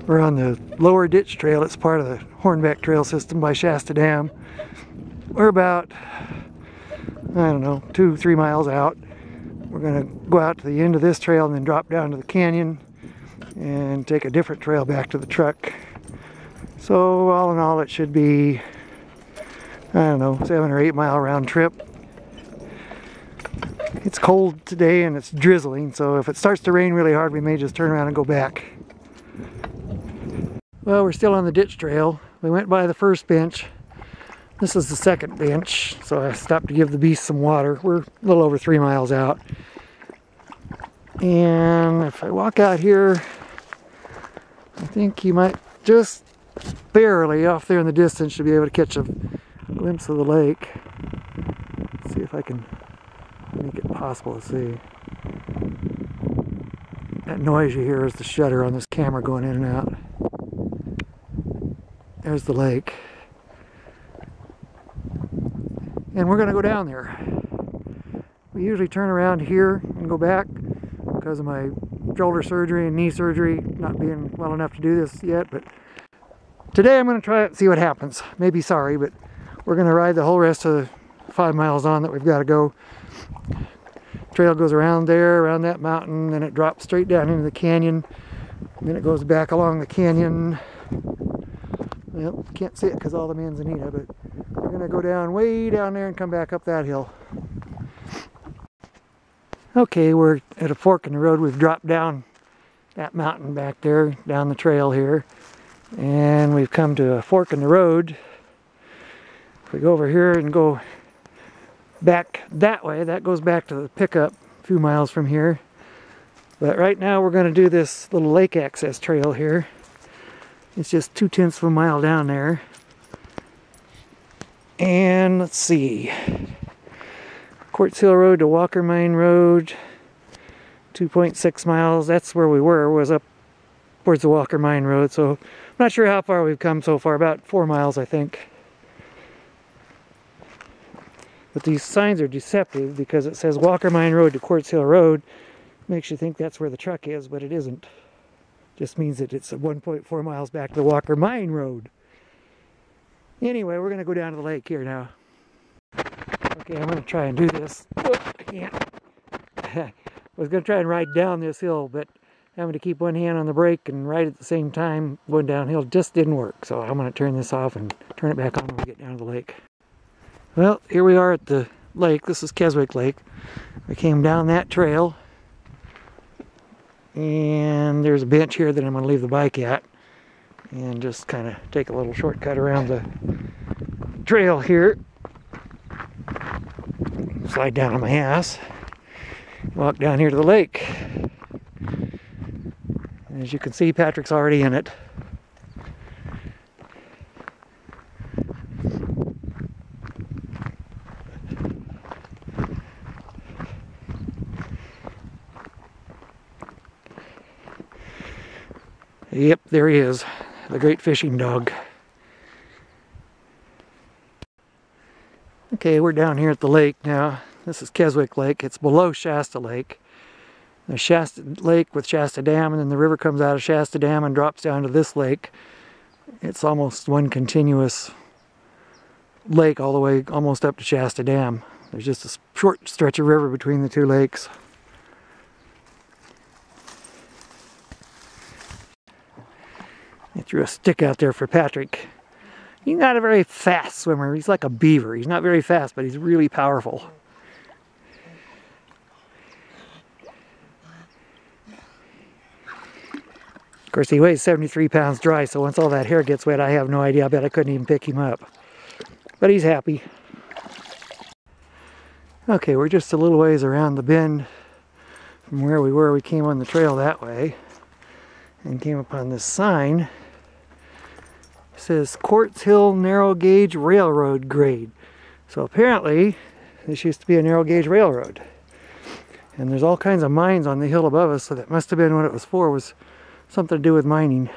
We're on the lower ditch trail. It's part of the Hornbeck trail system by Shasta Dam. We're about, I don't know, 2-3 miles out. We're going to go out to the end of this trail and then drop down to the canyon and take a different trail back to the truck. So all in all, it should be, I don't know, 7 or 8 mile round trip. It's cold today and it's drizzling, so if it starts to rain really hard, we may just turn around and go back. Well, we're still on the ditch trail. We went by the first bench. This is the second bench, so I stopped to give the beast some water. We're a little over 3 miles out. And if I walk out here, I think you might just barely off there in the distance should be able to catch a glimpse of the lake. Let's see if I can make it possible to see. That noise you hear is the shutter on this camera going in and out. There's the lake. And we're going to go down there. We usually turn around here and go back because of my shoulder surgery and knee surgery, not being well enough to do this yet, but today I'm going to try it and see what happens. Maybe sorry, but we're going to ride the whole rest of the 5 miles on that we've got to go. Trail goes around there, around that mountain, then it drops straight down into the canyon, and then it goes back along the canyon. Well, can't see it because all the manzanita, but we're going to go down way down there and come back up that hill. Okay, we're at a fork in the road. We've dropped down that mountain back there, down the trail here, and we've come to a fork in the road. If we go over here and go back that way, that goes back to the pickup a few miles from here. But right now we're going to do this little lake access trail here. It's just 0.2 of a mile down there. And let's see. Quartz Hill Road to Walker Mine Road, 2.6 miles. That's where we were, was up towards the Walker Mine Road. So I'm not sure how far we've come so far, about 4 miles I think. But these signs are deceptive because it says Walker Mine Road to Quartz Hill Road. Makes you think that's where the truck is, but it isn't. Just means that it's 1.4 miles back to the Walker Mine Road. Anyway, we're going to go down to the lake here now. Okay, I'm going to try and do this. Oh, I can't. I was going to try and ride down this hill, but having to keep one hand on the brake and ride at the same time going downhill just didn't work. So I'm going to turn this off and turn it back on when we get down to the lake. Well, here we are at the lake. This is Keswick Lake. We came down that trail. And there's a bench here that I'm going to leave the bike at and just kind of take a little shortcut around the trail here. Slide down on my ass. Walk down here to the lake. And as you can see, Patrick's already in it. Yep, there he is, the great fishing dog. Okay, we're down here at the lake now. This is Keswick Lake. It's below Shasta Lake. There's Shasta Lake with Shasta Dam, and then the river comes out of Shasta Dam and drops down to this lake. It's almost one continuous lake all the way almost up to Shasta Dam. There's just a short stretch of river between the two lakes. I threw a stick out there for Patrick. He's not a very fast swimmer. He's like a beaver. He's not very fast, but he's really powerful. Of course, he weighs 73 pounds dry, so once all that hair gets wet, I have no idea. I bet I couldn't even pick him up. But he's happy. Okay, we're just a little ways around the bend from where we were. We came on the trail that way and came upon this sign. It says Quartz Hill Narrow Gauge Railroad Grade. So apparently this used to be a narrow gauge railroad. And there's all kinds of mines on the hill above us, so that must have been what it was for, was something to do with mining.